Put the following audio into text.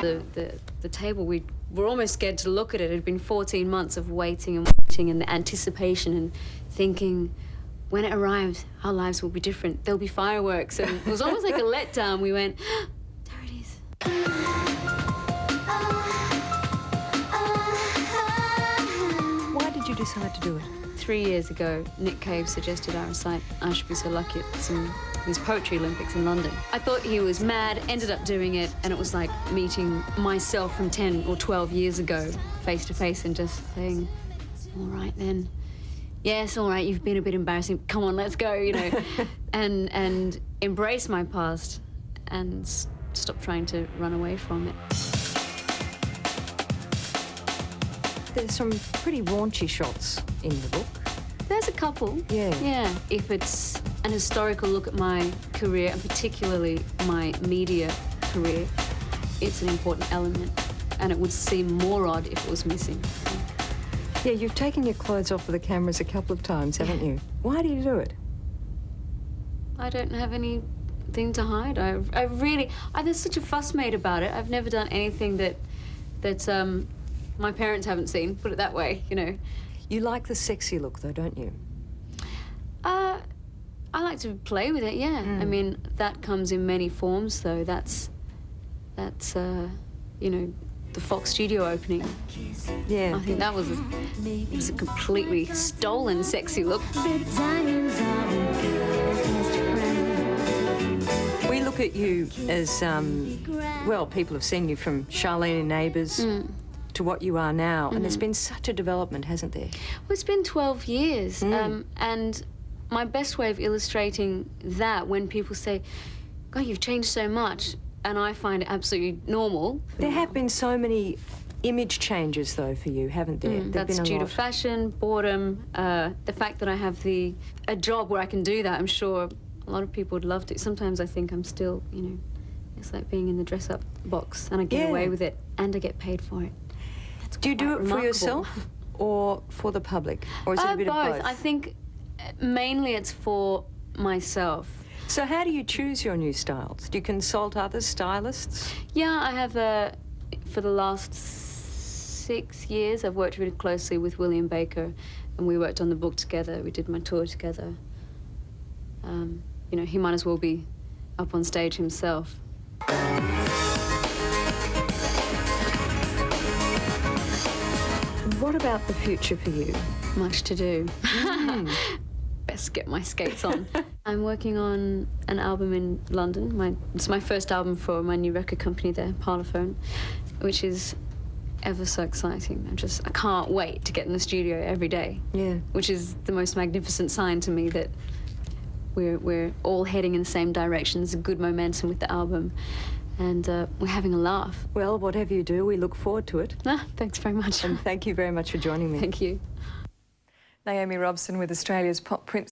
The table, we were almost scared to look at it. It had been 14 months of waiting and the anticipation and thinking, when it arrives, our lives will be different. There'll be fireworks. And it was almost like a letdown. We went, there it is. Why did you decide to do it? 3 years ago, Nick Cave suggested I recite I Should Be So Lucky at these Poetry Olympics in London. I thought he was mad, ended up doing it, and it was like meeting myself from 10 or 12 years ago, face to face, and just saying, all right then. Yes, all right, you've been a bit embarrassing. Come on, let's go, you know. and embrace my past and stop trying to run away from it. There's some pretty raunchy shots in the book. There's a couple. Yeah. Yeah. If it's an historical look at my career, and particularly my media career, it's an important element, and it would seem more odd if it was missing. Yeah, you've taken your clothes off for the cameras a couple of times, haven't you? Why do you do it? I don't have anything to hide. There's such a fuss made about it. I've never done anything that my parents haven't seen, put it that way, you know. You like the sexy look, though, don't you? I like to play with it, yeah. I mean, that comes in many forms, though. That's you know, the Fox studio opening. Yeah. I think that was a completely stolen sexy look. We look at you as, well, people have seen you from Charlene in Neighbours to what you are now, and there's been such a development, hasn't there? Well, it's been 12 years, and my best way of illustrating that, when people say, God, you've changed so much, and I find it absolutely normal. There have been so many image changes, though, for you, haven't there? That's due to fashion, boredom, the fact that I have a job where I can do that. I'm sure a lot of people would love to. Sometimes I think I'm still, you know, it's like being in the dress-up box, and I get away with it, and I get paid for it. Do you do it for yourself or for the public? Or is it a bit of both? I think mainly it's for myself. So how do you choose your new styles? Do you consult other stylists? Yeah, I have for the last 6 years, I've worked really closely with William Baker, and we worked on the book together. We did my tour together. You know, he might as well be up on stage himself. What about the future for you? Much to do. Best get my skates on. I'm working on an album in London. It's my first album for my new record company there, Parlophone, which is ever so exciting. I can't wait to get in the studio every day. Yeah. Which is the most magnificent sign to me that we're all heading in the same direction. There's a good momentum with the album, and we're having a laugh. Well, whatever you do, we look forward to it. Thanks very much. And thank you very much for joining me. Thank you. Naomi Robson with Australia's Pop Prince.